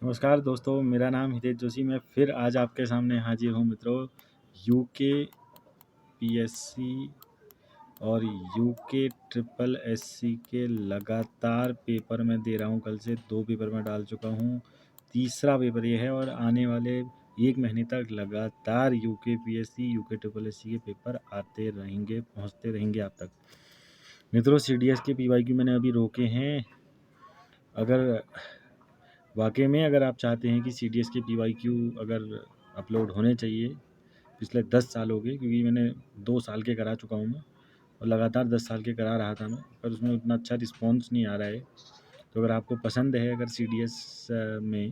नमस्कार दोस्तों, मेरा नाम हितेश जोशी। मैं फिर आज आपके सामने हाजिर हूँ मित्रों। यूके पीएससी और यूके ट्रिपल एससी के लगातार पेपर मैं दे रहा हूँ। कल से 2 पेपर मैं डाल चुका हूँ, तीसरा पेपर ये है और आने वाले 1 महीने तक लगातार UK PSC UK triple SC के पेपर आते रहेंगे, पहुँचते रहेंगे आप तक मित्रों। सीडीएस के पीवाईक्यू मैंने अभी रोके हैं। अगर वाकई में अगर आप चाहते हैं कि सीडीएस के पीवाईक्यू अगर अपलोड होने चाहिए, पिछले 10 साल हो गए, क्योंकि मैंने 2 साल के करा चुका हूँ मैं और लगातार 10 साल के करा रहा था मैं, पर उसमें उतना अच्छा रिस्पॉन्स नहीं आ रहा है। तो अगर आपको पसंद है अगर सीडीएस में,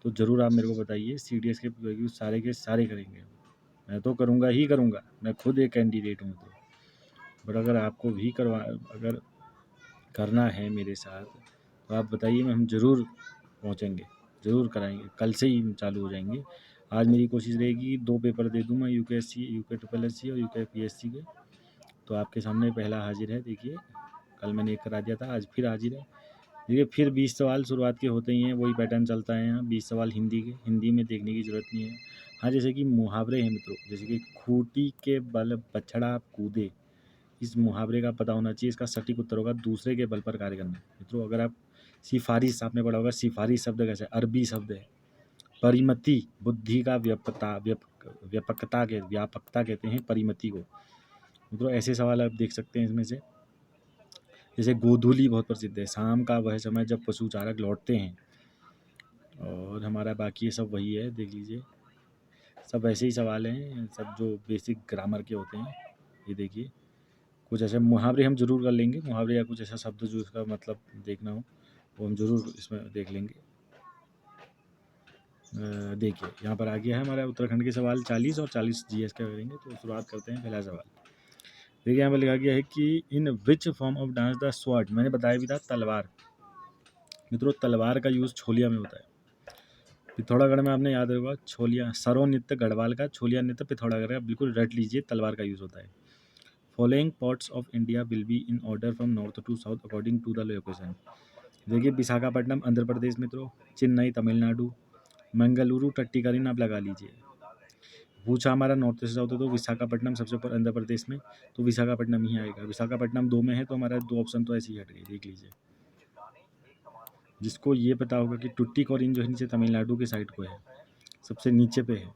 तो ज़रूर आप मेरे को बताइए। सीडीएस के पीवाईक्यू सारे के सारे करेंगे, मैं तो करूँगा ही करूँगा। मैं खुद एक कैंडिडेट हूँ तो, बट अगर आपको भी अगर करना है मेरे साथ तो आप बताइए, मैं हम ज़रूर पहुँचेंगे, ज़रूर कराएंगे। कल से ही चालू हो जाएंगे। आज मेरी कोशिश रहेगी 2 पेपर दे दूँ मैं, यूकेएससी यूके ट्रिपल एससी और यूके पीएससी के। तो आपके सामने पहला हाजिर है। देखिए, कल मैंने एक करा दिया था, आज फिर हाजिर है। देखिए, फिर 20 सवाल शुरुआत के होते ही हैं, वही पैटर्न चलता है यहाँ। 20 सवाल हिंदी के, हिंदी में देखने की ज़रूरत नहीं है। हाँ, जैसे कि मुहावरे हैं मित्रों, जैसे कि खूंटी के बल बछड़ा कूदे, इस मुहावरे का पता होना चाहिए। इसका सटीक उत्तर होगा दूसरे के बल पर कार्य करना। मित्रों, अगर आप सिफारिश, आपने पढ़ा होगा सिफारिश शब्द कैसे, अरबी शब्द है। परिमति, बुद्धि का व्यापकता कहते हैं परिमति को। मित्रों, ऐसे सवाल आप देख सकते हैं इसमें से। जैसे गोधूली बहुत प्रसिद्ध है, शाम का वह समय जब पशु चारक लौटते हैं। और हमारा बाकी ये सब वही है, देख लीजिए, सब ऐसे ही सवाल हैं, सब जो बेसिक ग्रामर के होते हैं। ये देखिए, कुछ ऐसे मुहावरे हम जरूर कर लेंगे, मुहावरे या कुछ ऐसा शब्द जो इसका मतलब देखना हो वो हम जरूर इसमें देख लेंगे। देखिए, यहाँ पर आ गया है हमारा उत्तराखंड के सवाल 40 और 40 जीएस का करेंगे। तो शुरुआत करते हैं। पहला सवाल देखिए, यहाँ पर लिखा गया है कि in which form of dance the sword, मैंने बताया भी था तलवार। मित्रों, तलवार का यूज़ छोलिया में होता है। पिथौरागढ़ में आपने याद होगा, छोलिया सरो नृत्य गढ़वाल का, छोलिया नृत्य पिथौरागढ़ का। बिल्कुल रट लीजिए, तलवार का यूज़ होता है। Following parts of India will be in order from north to south according to the location. देखिए, विशाखापट्टनम आंध्र प्रदेश मित्रों, चेन्नई तमिलनाडु, मंगलुरु टट्टिकारिन आप लगा लीजिए। पूछा हमारा नॉर्थ से साउथ है तो विशाखापट्टनम सबसे ऊपर आंध्र प्रदेश में, तो विशाखापट्टनम ही आएगा। विशाखापट्टनम 2 में है तो हमारा 2 ऑप्शन तो ऐसे ही हट गए, देख लीजिए। जिसको ये पता होगा कि टुट्टिकोरिन जो है नीचे तमिलनाडु के साइड को है, सबसे नीचे पे है,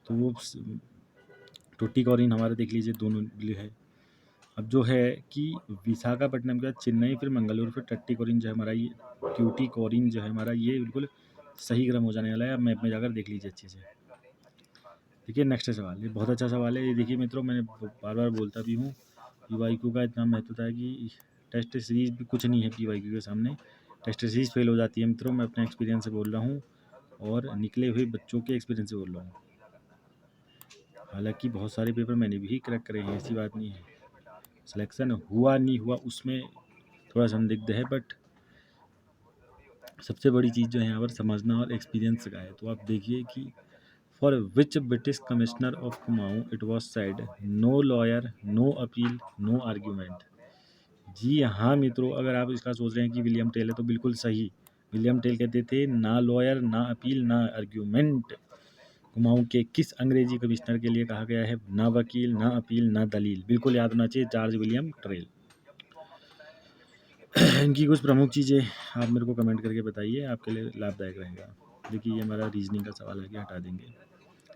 तो वो टुट्टिकोरिन हमारा देख लीजिए दोनों है। अब जो है कि विशाखापट्टनम के बाद चेन्नई, फिर मंगलुरु, फिर टट्टिकोरिन जो है हमारा, ये ट्यूटिकोरिन जो है हमारा, ये बिल्कुल सही क्रम हो जाने वाला है। आप मैप में जाकर देख लीजिए अच्छे से। देखिए, नेक्स्ट सवाल, ये बहुत अच्छा सवाल है। ये देखिए मित्रों, मैंने बार बार बोलता भी हूँ, पीवाईक्यू का इतना महत्व है कि टेस्ट सीरीज भी कुछ नहीं है पीवाईक्यू के सामने। टेस्ट सीरीज फेल हो जाती है मित्रों, मैं अपने एक्सपीरियंस से बोल रहा हूँ और निकले हुए बच्चों के एक्सपीरियंस से बोल रहा हूँ। हालांकि बहुत सारे पेपर मैंने भी क्रैक करे हैं, ऐसी बात नहीं है। सिलेक्शन हुआ नहीं हुआ उसमें थोड़ा संदिग्ध है, बट सबसे बड़ी चीज़ जो है यहाँ पर समझना और एक्सपीरियंस का है। तो आप देखिए कि for which British commissioner of Kumaon it was said no lawyer no appeal no argument. जी हाँ मित्रों, अगर आप इसका सोच रहे हैं कि विलियम टेल है तो बिल्कुल सही। विलियम टेल कहते थे ना लॉयर ना अपील ना आर्ग्यूमेंट। कुमाऊं के किस अंग्रेजी कमिश्नर के लिए कहा गया है ना वकील ना अपील ना दलील? बिल्कुल याद होना चाहिए, जॉर्ज विलियम टेल। इनकी कुछ प्रमुख चीज़ें आप मेरे को कमेंट करके बताइए, आपके लिए लाभदायक रहेगा। देखिए, ये हमारा रीजनिंग का सवाल है कि हटा देंगे।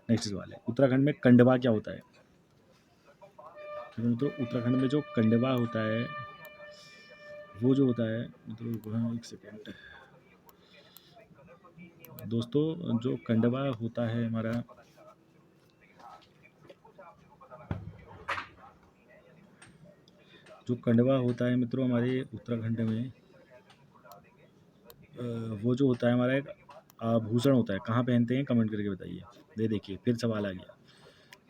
नेक्स्ट सवाल है, उत्तराखंड में कंडवा क्या होता है? तो उत्तराखंड में जो कंडवा होता है वो जो होता है, मतलब एक सेकेंड दोस्तों, जो कंडवा होता है हमारा, जो कंडवा होता है मित्रों हमारे उत्तराखंड में, वो जो होता है हमारा एक आभूषण होता है। कहाँ पहनते हैं, कमेंट करके बताइए। ये देखिए, फिर सवाल आ गया।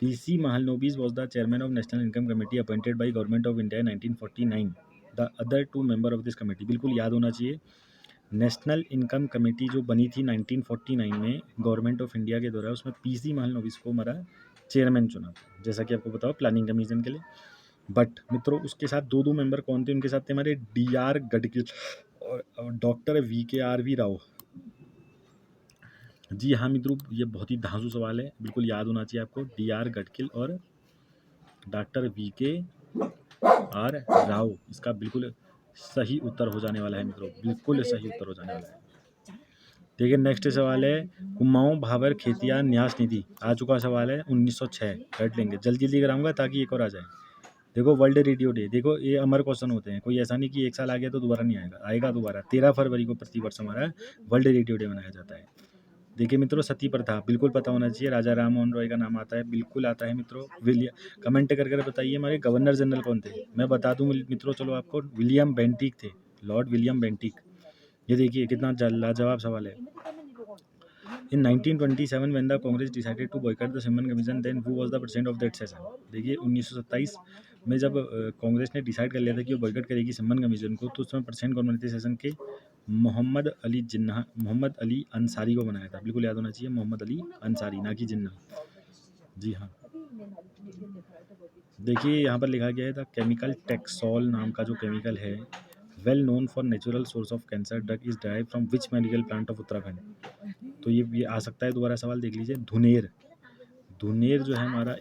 PC Mahalanobis was the chairman of national income committee appointed by government of India 1949। The other 2 member of this committee, बिल्कुल याद होना चाहिए। नेशनल इनकम कमेटी जो बनी थी 1949 में गवर्नमेंट ऑफ इंडिया के द्वारा, उसमें पीसी महालनोबिस को हमारा चेयरमैन चुना था, जैसा कि आपको बताओ प्लानिंग कमीशन के लिए। बट मित्रों, उसके साथ 2 मेंबर कौन थे? उनके साथ थे हमारे डीआर गडगिल और डॉक्टर वीकेआरवी राव। जी हाँ मित्रों, ये बहुत ही धांसू सवाल है, बिल्कुल याद होना चाहिए आपको। DR गडकिल और डॉक्टर VKR राव, इसका बिल्कुल सही उत्तर हो जाने वाला है मित्रों, बिल्कुल सही उत्तर हो जाने वाला है। देखिए नेक्स्ट सवाल है, कुमाऊं भाबर खेतिया न्यास निधि आ चुका सवाल है 1906, रट लेंगे, जल्दी जल्दी कराऊंगा ताकि एक और आ जाए। देखो वर्ल्ड रेडियो डे, देखो ये अमर क्वेश्चन होते हैं, कोई ऐसा नहीं कि एक साल आ गया तो दोबारा नहीं आएगा, आएगा दोबारा। 13 फरवरी को प्रतिवर्ष हमारा वर्ल्ड रेडियो डे मनाया जाता है। देखिए मित्रों, सती प्रथा बिल्कुल पता होना चाहिए, राजा राम मोहन रॉय का नाम आता है, बिल्कुल आता है मित्रों। कमेंट कर बताइए हमारे गवर्नर जनरल कौन थे, मैं बता दूं मित्रों, चलो आपको, विलियम बेंटिक थे, लॉर्ड विलियम बेंटिक। ये देखिए कितना लाजवाब सवाल है। In 1927, when the Congress decided to boycott the Simon Commission, then who was the president of that session? देखिए 1927 में जब कांग्रेस ने डिसाइड कर लिया था कि वो बॉयकॉट करेगी सिमन कमीशन को, तो उसमें प्रेसिडेंट कौन बने थे सेशन के? मोहम्मद अली जिन्ना, मोहम्मद अली अंसारी को बनाया था, बिल्कुल याद होना चाहिए, मोहम्मद अली अंसारी, ना कि जिन्ना। जी हाँ, देखिए यहाँ पर लिखा गया है द केमिकल टेक्सोल नाम का जो केमिकल है, well known for natural source of cancer drug, is dive from which medical plant of Uttarakhand? तो ये आ सकता है, दोबारा सवाल देख लीजिए। धुनेर, धुनेर जो है हमारा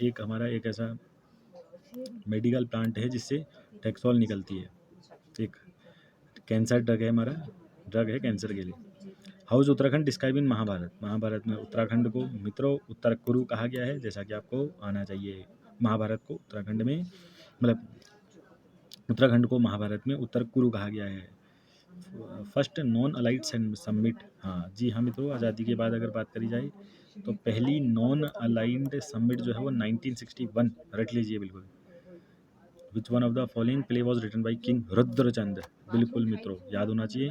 एक ऐसा मेडिकल प्लांट है जिससे टेक्सोल निकलती है, एक कैंसर ड्रग है, हमारा ड्रग है कैंसर के लिए। How's Uttarakhand describe in Mahabharata, Mahabharata में उत्तराखंड को मित्रों उत्तर कुरु कहा गया है, जैसा कि आपको आना चाहिए। महाभारत को उत्तराखंड में, मतलब उत्तराखंड को महाभारत में उत्तर कुरु कहा गया है। फर्स्ट नॉन अलाइड समिट, हाँ जी हाँ मित्रों, आज़ादी के बाद अगर बात करी जाए तो पहली नॉन अलाइंड समिट जो है वो 1961, रट लीजिए बिल्कुल। Which one of the following play was written by king Rudrachand, बिल्कुल मित्रों याद होना चाहिए,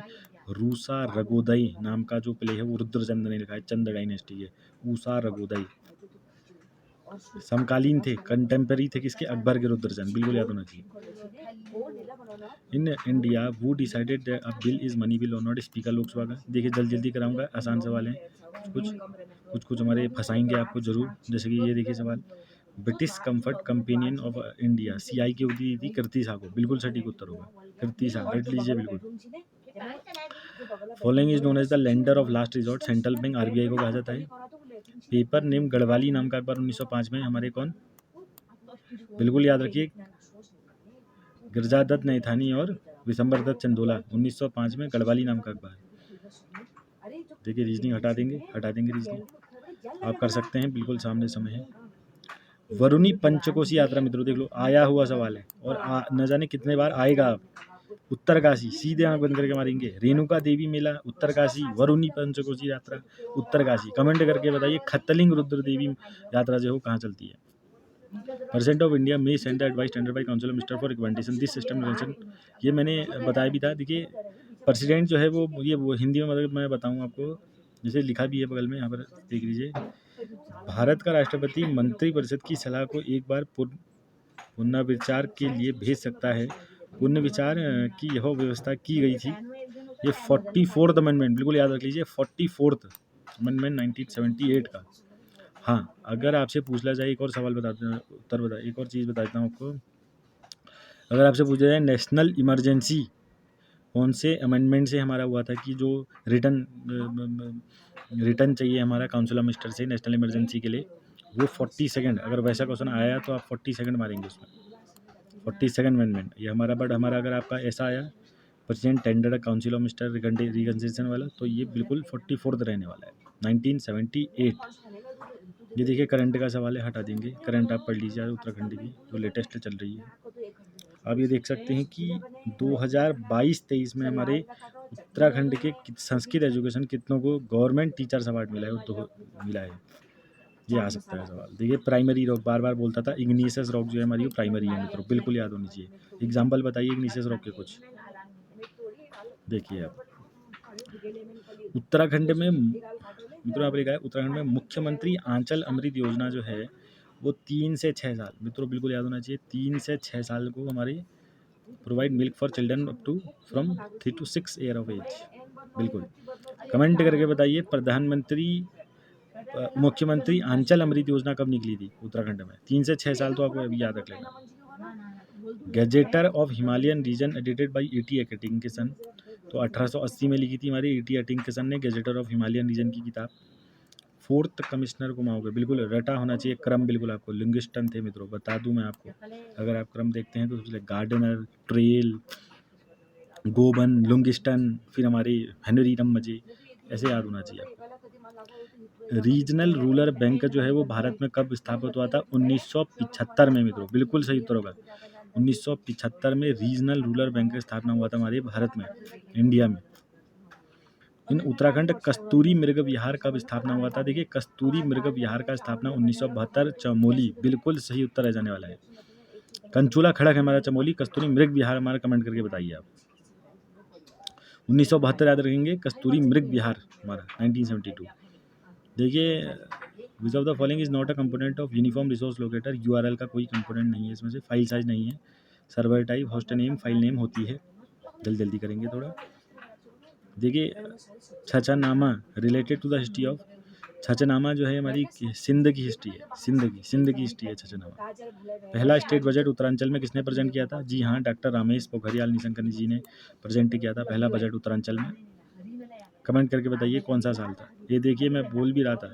रूसा रगोदई नाम का जो प्ले है वो रुद्रचंद ने लिखा है, चंद डायनेस्टी है, ऊषा रगोदई। समकालीन थे, कंटेम्पररी थे किसके? अकबर के रुद्रचंद, बिल्कुल याद होना चाहिए। इन इंडिया वो decided a bill is money bill और नॉट, स्पीकर लोकसभा का। देखिए जल्दी जल्दी कराऊंगा, आसान सवाल है, कुछ हमारे फंसाएंगे आपको जरूर। जैसे कि ये देखिए सवाल, British comfort companion of India, CI की होती थी कृति सा को, बिल्कुल सटीक उत्तर होगा कृति सा, रट लीजिए बिल्कुल। Following is known as the lender of last resort, central bank RBI को कहा जाता है। पेपर नेम गढ़वाली नाम का अखबार 1905 में हमारे कौन, बिल्कुल याद रखिए, गिरजादत्त नैथानी और विशंबर दत्त चंदोला, 1905 में गढ़वाली नाम का अखबार। देखिए रीजनिंग हटा देंगे रीजनिंग आप कर सकते हैं, बिल्कुल सामने समय है। वरुणी पंचकोशी यात्रा मित्रों देख लो, आया हुआ सवाल है और न जाने कितने बार आएगा। उत्तरकाशी, सीधे आंख बंद करके मारेंगे, रेणुका देवी मेला उत्तरकाशी, वरुणी पंचकोशी यात्रा उत्तरकाशी। कमेंट करके बताइए खत्तलिंग रुद्र देवी यात्रा जो है कहाँ चलती है। President of India may send the advice tender by council of minister for recommendation this system, ये मैंने बताया भी था। देखिए प्रेसिडेंट जो है वो हिंदी में, मतलब मैं बताऊँ आपको, जैसे लिखा भी है बगल में, यहाँ पर देख लीजिए, भारत का राष्ट्रपति मंत्रिपरिषद की सलाह को एक बार पुनर्विचार के लिए भेज सकता है। पुनर्विचार की यह व्यवस्था की गई थी, ये 44th अमेंडमेंट, बिल्कुल याद रख लीजिए, 44th अमेंडमेंट 1978 का। हाँ, अगर आपसे पूछ लिया जाए, एक और सवाल एक और चीज़ बता देता हूँ आपको। अगर आपसे पूछा जाए नेशनल इमरजेंसी कौन से अमेंडमेंट से हमारा हुआ था, कि जो रिटर्न चाहिए हमारा काउंसिल ऑफ मिनिस्टर से नेशनल इमरजेंसी के लिए, वो 42nd, अगर वैसा क्वेश्चन आया तो आप 42nd मारेंगे उसमें, 42nd अमेंडमेंट ये हमारा। बट हमारा अगर आपका ऐसा आया president tender council of minister reconciliation वाला, तो ये बिल्कुल 44th रहने वाला है, 1978। ये देखिए करंट का सवाल है, हटा देंगे, करंट आप पढ़ लीजिए उत्तराखंड की जो लेटेस्ट चल रही है। आप ये देख सकते हैं कि 2022-23 में हमारे उत्तराखंड के संस्कृत एजुकेशन कितनों को गवर्नमेंट टीचर्स अवार्ड मिला है, तो मिला है, ये आ सकता है सवाल। देखिए प्राइमरी रॉक, बार बार बोलता था, इग्निशियस रॉक जो है हमारी वो प्राइमरी है मित्रों, बिल्कुल याद होनी चाहिए। एग्जाम्पल बताइए इग्निशियस रॉक के कुछ। देखिए अब उत्तराखंड में मित्रों, आप लिखा है उत्तराखंड में मुख्यमंत्री आंचल अमृत योजना जो है वो 3 से 6 साल, मित्रों बिल्कुल याद होना चाहिए, 3 से 6 साल को हमारे provide milk for children up to from 3 to 6 year of age. बिल्कुल कमेंट करके बताइए मुख्यमंत्री आंचल अमृत योजना कब निकली थी उत्तराखंड में? 3 से 6 साल तो आपको अभी याद रख लेना। Gazetteer of Himalayan region edited by E.T. Atkinson, तो 1880 में लिखी थी हमारी E.T. एटिंगसन ने गैजेटर ऑफ हिमालयन रीजन की किताब। फोर्थ कमिश्नर घुमाओगे, बिल्कुल रटा होना चाहिए क्रम, बिल्कुल आपको। लिंगिस्टन थे मित्रों, बता दूं मैं आपको, अगर आप क्रम देखते हैं तो सबसे गार्डनर, ट्रेल, गोबन, लुंगिस्टन, फिर हमारे हेनरी रमजे, ऐसे याद होना चाहिए आपको। रीजनल रूरल बैंक जो है वो भारत में कब स्थापित हुआ था? 1975 में मित्रों, बिल्कुल सही उत्तर होगा। 1975 में रीजनल रूरल बैंक की स्थापना हुआ था हमारे भारत में, इंडिया में। इन उत्तराखंड कस्तूरी मृग विहार कब स्थापना हुआ था? देखिए, कस्तूरी मृग विहार का स्थापना 1972 चमोली, बिल्कुल सही उत्तर रह जाने वाला है। कंचूला खड़क है हमारा चमोली, कस्तूरी मृग विहार हमारा, कमेंट करके बताइए आप। 1972 याद रखेंगे, कस्तूरी मृग विहार हमारा 1972। देखिए, which of the following is not a component of uniform resource locator? URL का कोई कंपोनेंट नहीं है इसमें से। फाइल साइज नहीं है, server type, host name, file name होती है। जल्दी करेंगे थोड़ा। देखिए, Chachnama related to the history of, Chachnama जो है हमारी सिंध की हिस्ट्री है, सिंध की हिस्ट्री है छछनामा। पहला स्टेट बजट उत्तरांचल में किसने प्रेजेंट किया था? जी हाँ, डॉक्टर रमेश पोखरियाल निशंक जी ने प्रेजेंट किया था पहला बजट उत्तरांचल में। कमेंट करके बताइए कौन सा साल था। ये देखिए, मैं बोल भी रहा था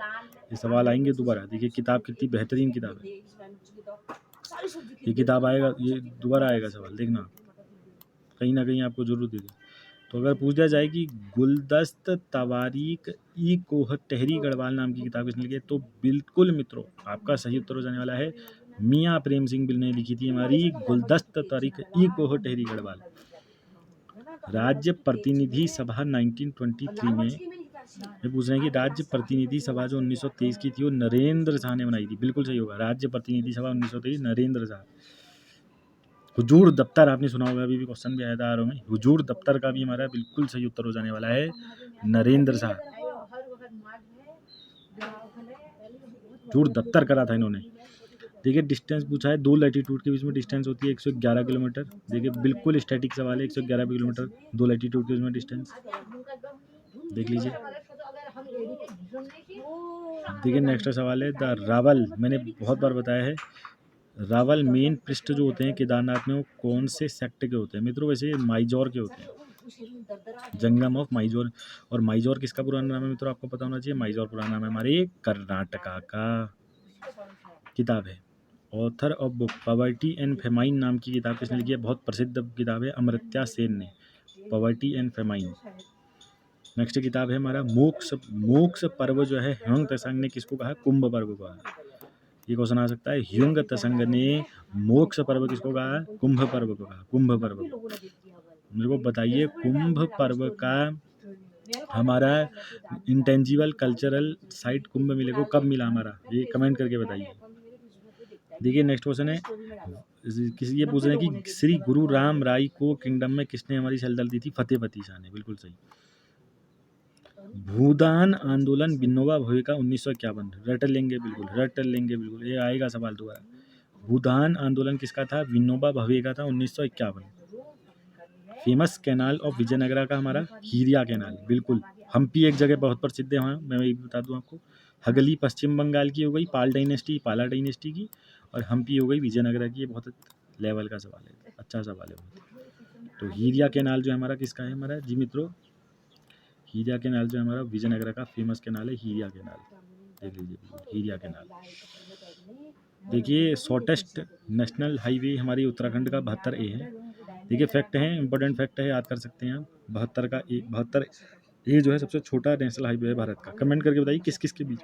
ये सवाल आएंगे दोबारा। देखिए किताब कितनी बेहतरीन किताब है, ये किताब आएगा, ये दोबारा आएगा सवाल, देखना कहीं ना कहीं आपको जरूर देगी। तो अगर पूछा जाए कि गुलदस्त तवारीख ई कोह टहरी गढ़वाल नाम की किताब किसने लिखी है, तो बिल्कुल मित्रों आपका सही उत्तर हो जाने वाला है, मियाँ प्रेम सिंह बिल ने लिखी थी हमारी गुलदस्त तवारीख ई कोह टहरी गढ़वाल। राज्य प्रतिनिधि सभा 1923 में, ये पूछ रहे हैं कि राज्य प्रतिनिधि सभा जो 1923 की थी वो नरेंद्र शाह ने बनाई थी, बिल्कुल सही होगा। राज्य प्रतिनिधि सभा 1923 नरेंद्र शाह। हुजूर दफ्तर आपने सुना होगा, अभी भी क्वेश्चन भी आया था आर में, हुजूर दफ्तर का भी हमारा बिल्कुल सही उत्तर हो जाने वाला है नरेंद्र शाह। हुजूर दफ्तर करा था इन्होंने। देखिए, डिस्टेंस पूछा है, दो लैटिट्यूड के बीच में डिस्टेंस होती है 111 किलोमीटर। देखिए बिल्कुल स्टैटिक सवाल है, 111 किलोमीटर दो लैटिट्यूड के बीच में डिस्टेंस, देख लीजिए। देखिए नेक्स्ट सवाल है, द रावल, मैंने बहुत बार बताया है, रावल मेन पृष्ठ जो होते हैं केदारनाथ में वो कौन से सेक्ट के होते हैं मित्रों? वैसे माइजोर के होते हैं, जंगम ऑफ माइजोर। और माइजोर किसका पुराना नाम है मित्रों? आपको पता होना चाहिए, माइजोर पुराना नाम है हमारे कर्नाटका का। किताब है author of book poverty and famine नाम की किताब किसने लिखी है? बहुत प्रसिद्ध किताब है, अमर्त्या सेन ने, पॉवर्टी एंड फेमाइन। नेक्स्ट किताब है हमारा मोक्ष, मोक्ष पर्व जो है ह्योंग त्संग ने किसको कहा? कुंभ पर्व को कहा। ये क्वेश्चन आ सकता है, ह्योंग त्संग ने मोक्ष पर्व किसको कहा? कुंभ पर्व को कहा, कुंभ पर्व। मेरे को बताइए कुंभ पर्व का हमारा इंटेंजिबल कल्चरल साइट कुंभ मेले को कब मिला हमारा? ये कमेंट करके बताइए। देखिए नेक्स्ट क्वेश्चन है, किसी ये पूछ रहे हैं कि श्री गुरु राम राय को किंगडम में किसने हमारी सल्तनत दी थी? फतेह शाह ने, बिल्कुल सही। भूदान आंदोलन विनोबा भावे का 1951, रट लेंगे बिल्कुल, रट लेंगे बिल्कुल, ये आएगा सवाल दोबारा। भूदान आंदोलन किसका था? विनोबा भावे का था 1951। फेमस कैनाल ऑफ विजयनगरा का हमारा हीरिया कैनाल, बिल्कुल। हम्पी एक जगह बहुत प्रसिद्ध है वहाँ, मैं वही बता दूँ आपको। हगली पश्चिम बंगाल की हो गई, पाला डायनेस्टी की, और हम्पी हो गई विजयनगरा की। ये बहुत लेवल का सवाल है, अच्छा सवाल है। तो हीरिया कैनाल जो हमारा किसका है हमारा जी मित्रों? हीरिया कैनाल जो हमारा विजयनगरा का फेमस कैनाल है, हीरिया कैनाल, देख लीजिए हीरिया कैनाल। देखिए शॉर्टेस्ट नेशनल हाईवे हमारी उत्तराखंड का 72A है। देखिए फैक्ट है, इंपॉर्टेंट फैक्ट है, याद कर सकते हैं आप। 72A जो है सबसे छोटा नेशनल हाईवे है भारत का। कमेंट करके बताइए किस किस के बीच।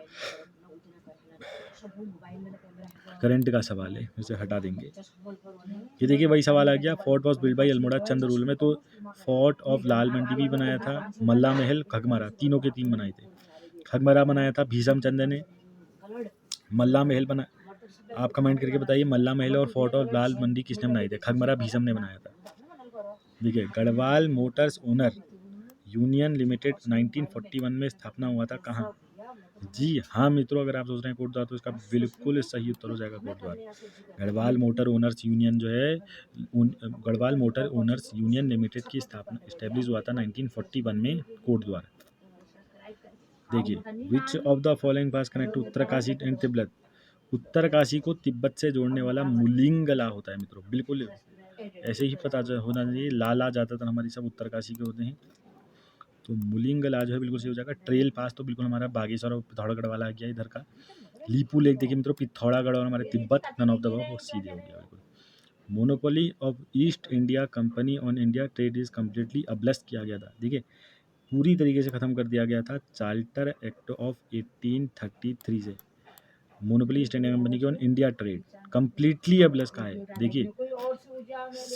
करंट का सवाल है, उसे हटा देंगे। ये देखिए वही सवाल आ गया, fort was build by Almora Chand rule में, तो फोर्ट ऑफ लाल मंडी भी बनाया था, मल्ला महल, खगमरा, तीनों के तीन बनाए थे। खगमरा बनाया था भीषम चंद्र ने, मल्ला महल बना, आप कमेंट करके बताइए मल्ला महल और फोर्ट ऑफ लाल मंडी किसने बनाए थे? खगमरा भीषम ने बनाया था। देखिए Garhwal Motors owner union limited 1941 में स्थापना हुआ था, कहाँ? जी हाँ मित्रों, अगर आप सोच रहे हैं कोटद्वार, तो इसका बिल्कुल सही उत्तर हो जाएगा Kotdwar. Garhwal motor owners union जो है, Garhwal motor owners union limited की स्थापना इस्टेब्लिश हुआ था 1941 में कोटद्वार। देखिए which of the following pass connect to Uttarkashi and Tibet? Uttarkashi को तिब्बत से जोड़ने वाला मुलिंगला होता है मित्रों, बिल्कुल ऐसे ही पता होना चाहिए। लाला ज़्यादातर हमारी सब उत्तरकाशी के होते हैं। तो मुलिंगला जो है बिल्कुल सही हो जाएगा। ट्रेल पास तो बिल्कुल हमारा बागेश्वर और पिथौरागढ़ वाला आ गया इधर का। लीपू लेक देखिए मित्रों पिथौरागढ़ और हमारे Tibet, none of the above, वो सीधे हो गया बिल्कुल। Monopoly of East India company on India trade is completely abolished किया गया था। देखिए पूरी तरीके से ख़त्म कर दिया गया था चार्टर एक्ट ऑफ 1833 से। मोनोपोली ईस्ट इंडिया कंपनी की ऑन इंडिया ट्रेड कम्प्लीटली अब्लिस्ट कहा है। देखिए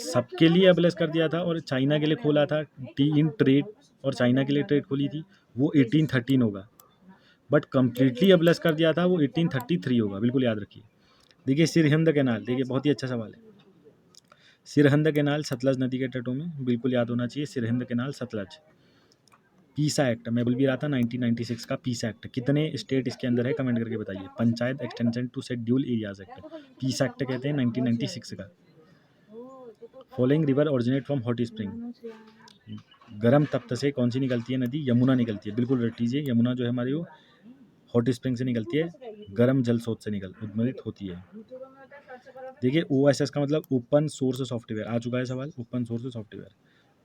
सबके लिए अब्लिस्ट कर दिया था और चाइना के लिए खोला था टी इन ट्रेड, और चाइना के लिए ट्रेड खोली थी वो 1813 होगा, बट कम्प्लीटली अब्लिस्ट कर दिया था वो 1833 होगा, बिल्कुल याद रखिए। देखिए सिरहिंद कैनाल, देखिए बहुत ही अच्छा सवाल है। सिरहिंद कैनाल सतलज नदी के तटों में, बिल्कुल याद होना चाहिए सिरहिंद कैनाल सतलज। पीसा एक्ट मैं बोल भी रहा था 1996 का पीसा एक्ट, कितने स्टेट इसके अंदर है कमेंट करके बताइए। Panchayat extension to schedule areas act, PESA act कहते हैं 1996 का। Following river originate from hot spring, गर्म तप्त से कौन सी निकलती है नदी? यमुना निकलती है, बिल्कुल रट लीजिए। यमुना जो है हमारी वो हॉट स्प्रिंग से निकलती है, गर्म जल स्रोत से उद्गमित होती है। देखिए OSS का मतलब ओपन सोर्स सॉफ्टवेयर, आ चुका है सवाल, ओपन सोर्स सॉफ्टवेयर।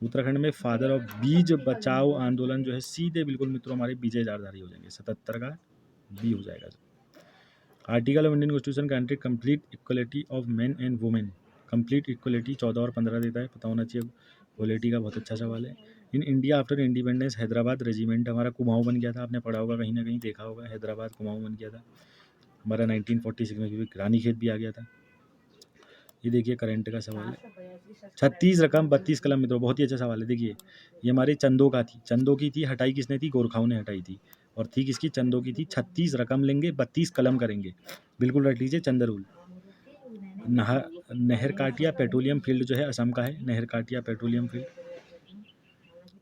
उत्तराखंड में फादर ऑफ बीज बचाओ आंदोलन जो है सीधे बिल्कुल मित्रों हमारे विजय जारधारी हो जाएंगे, 77 का बी हो जाएगा। Article of Indian constitution country complete equality of main and women, complete equality 14 और 15 देता है, पता होना चाहिए। इक्वलिटी का बहुत अच्छा सवाल है। In India after independence Hyderabad regiment हमारा कुमाऊं बन गया था, आपने पढ़ा होगा कहीं ना कहीं देखा होगा, हैदराबाद कुमाऊं बन गया था हमारा 1946 में, क्योंकि रानीखेत भी आ गया था। ये देखिए करंट का सवाल है। 36 रकम 32 कलम मित्रों, बहुत ही अच्छा सवाल है। देखिए ये हमारे चंदों का थी, चंदों की थी, हटाई किसने थी? गोरखाओं ने हटाई थी, और थी किसकी? चंदों की थी। 36 रकम लेंगे 32 कलम करेंगे, बिल्कुल रख लीजिए चंद रूल। नहर काटिया पेट्रोलियम फील्ड जो है असम का है, नहर काटिया पेट्रोलियम फील्ड।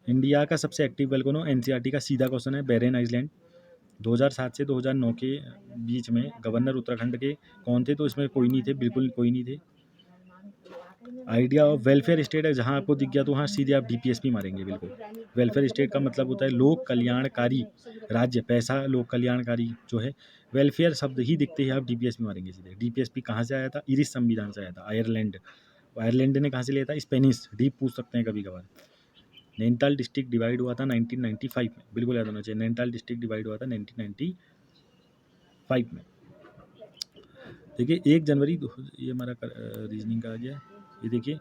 इंडिया का सबसे एक्टिव वोल्केनो, NCERT का सीधा क्वेश्चन है, बैरेन आइसलैंड। 2007 से 2009 के बीच में गवर्नर उत्तराखंड के कौन थे? तो इसमें कोई नहीं थे, बिल्कुल कोई नहीं थे। आइडिया ऑफ वेलफेयर स्टेट है, जहाँ आपको दिख गया तो वहाँ सीधे आप DPSP मारेंगे, बिल्कुल। वेलफेयर स्टेट का मतलब होता है लोक कल्याणकारी राज्य, पैसा लोक कल्याणकारी जो है, वेलफेयर शब्द ही दिखते ही आप DPSP मारेंगे सीधे। DPSP कहाँ से आया था? इरिश संविधान से आया था, आयरलैंड। आयरलैंड ने कहाँ से लिया था? स्पेनिश, डीप पूछ सकते हैं कभी कभार। नैनीताल डिस्ट्रिक्ट डिवाइड हुआ था 1995 में, बिल्कुल याद होना चाहिए। नैनीताल डिस्ट्रिक्ट डिवाइड हुआ था 1995 में। देखिए 1 जनवरी ये हमारा रीजनिंग का आ गया। ये देखिए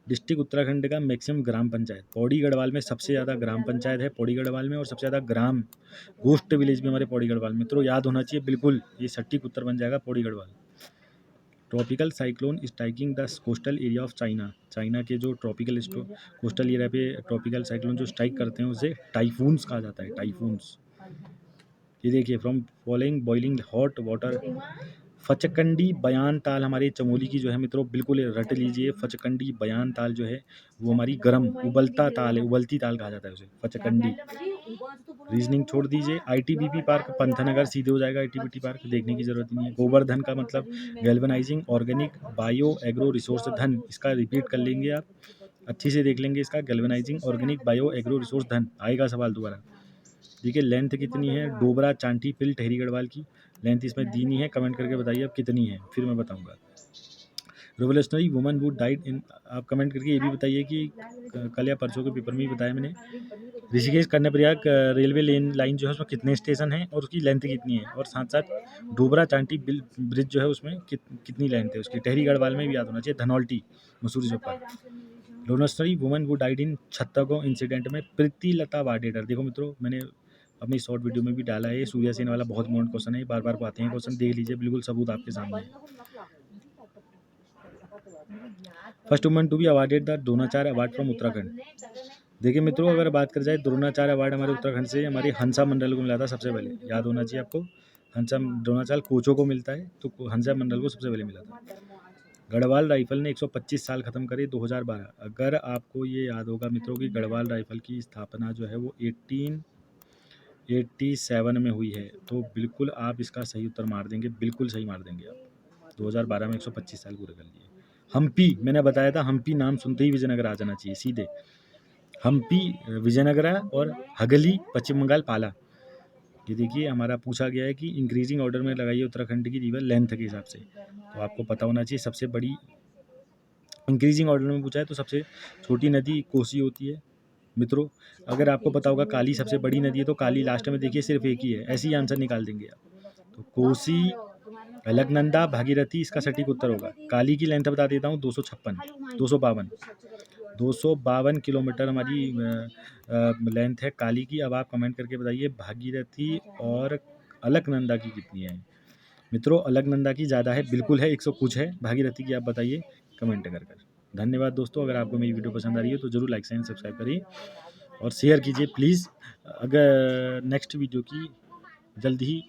डिस्ट्रिक्ट उत्तराखंड का मैक्सिमम ग्राम पंचायत, पौड़ी गढ़वाल में सबसे ज़्यादा ग्राम पंचायत है पौड़ी गढ़वाल में, और सबसे ज़्यादा ग्राम गोस्ट विलेज भी हमारे पौड़ी गढ़वाल में। मित्रों याद होना चाहिए बिल्कुल, ये सटीक उत्तर बन जाएगा Pauri Garhwal. Tropical cyclone striking the coastal area of China, China के जो ट्रॉपिकल कोस्टल एरिया पे ट्रॉपिकल साइक्लोन जो स्ट्राइक करते हैं उसे टाइफून्स कहा जाता है, टाइफून्स। ये देखिए from following boiling hot water, फचकंडी बयान ताल हमारी चमोली की जो है मित्रों, बिल्कुल रट लीजिए। फचकंडी बयान ताल जो है वो हमारी गर्म उबलता ताल है, उबलती ताल कहा जाता है उसे, फचकंडी। रीजनिंग छोड़ दीजिए। ITBP पार्क पंथनगर सीधे हो जाएगा, ITBP पार्क देखने की जरूरत नहीं है। गोवर्धन का मतलब galvanising organic bio agro resource धन, इसका रिपीट कर लेंगे आप, अच्छी से देख लेंगे इसका, galvanising organic bio agro resource धन आएगा सवाल दोबारा। देखिए लेंथ कितनी है डोबरा चांटी पिल टहरी गढ़वाल की, लेंथ इसमें दी नहीं है, कमेंट करके बताइए अब कितनी है, फिर मैं बताऊंगा। रिवोल्यूशनरी वुमन वुड डाइड इन, आप कमेंट करके ये भी बताइए कि कल या परसों के पेपर में ही बताया मैंने, ऋषिकेश कर्णप्रयाग रेलवे लाइन जो है उसमें कितने स्टेशन हैं और उसकी लेंथ कितनी है, और साथ साथ डोबरा चांटी ब्रिज जो है उसमें कितनी लेंथ है उसकी। टहरी गढ़वाल में भी याद होना चाहिए, धनौल्टी मसूरी जो पर। Revolutionary woman would died in Chhattargaon incident में प्रीति लता वाडेकर, देखो मित्रों मैंने अपनी शॉर्ट वीडियो में भी डाला है, सूर्य सेन वाला बहुत इंपॉर्टेंट क्वेश्चन है, बार बार को आते हैं क्वेश्चन, देख लीजिए बिल्कुल सबूत आपके सामने है। First woman to be awarded the Dronacharya award from Uttarakhand. देखिए मित्रों अगर बात कर जाए द्रोणाचार्य अवार्ड हमारे उत्तराखंड से हमारे हंसा मंडल को मिला था सबसे पहले, याद होना चाहिए आपको। हंसा द्रोणाचार्य कोचों को मिलता है, तो हंसा मंडल को सबसे पहले मिला था। गढ़वाल राइफल ने 125 साल खत्म करे 2012। अगर आपको ये याद होगा मित्रों की गढ़वाल राइफल की स्थापना जो है वो 1887 में हुई है, तो बिल्कुल आप इसका सही उत्तर मार देंगे, बिल्कुल सही मार देंगे आप। 2012 में 125 साल पूरे कर लिए। हम्पी, मैंने बताया था हम्पी नाम सुनते ही विजयनगर आ जाना चाहिए सीधे। हम्पी विजयनगरा और हगली पश्चिम बंगाल पाला। ये देखिए हमारा पूछा गया है कि इंक्रीजिंग ऑर्डर में लगाइए उत्तराखंड की रिवर लेंथ के हिसाब से, तो आपको पता होना चाहिए सबसे बड़ी इंक्रीजिंग ऑर्डर में पूछा है तो सबसे छोटी नदी कोसी होती है, मित्रों, अगर आपको पता होगा काली सबसे बड़ी नदी है तो काली लास्ट में देखिए सिर्फ एक ही है, ऐसे ही आंसर निकाल देंगे आप। तो कोसी, अलकनंदा, भागीरथी इसका सटीक उत्तर होगा। काली की लेंथ बता देता हूँ 252 किलोमीटर हमारी लेंथ है काली की। अब आप कमेंट करके बताइए भागीरथी और अलकनंदा की कितनी है। मित्रों, अलकनंदा की ज़्यादा है, बिल्कुल है, 100 कुछ है। भागीरथी की आप बताइए कमेंट कर। धन्यवाद दोस्तों, अगर आपको मेरी वीडियो पसंद आ रही है तो ज़रूर लाइक एंड सब्सक्राइब करिए और शेयर कीजिए प्लीज़। अगर नेक्स्ट वीडियो की जल्द ही,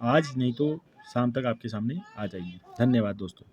आज नहीं तो शाम तक आपके सामने आ जाएगी। धन्यवाद दोस्तों।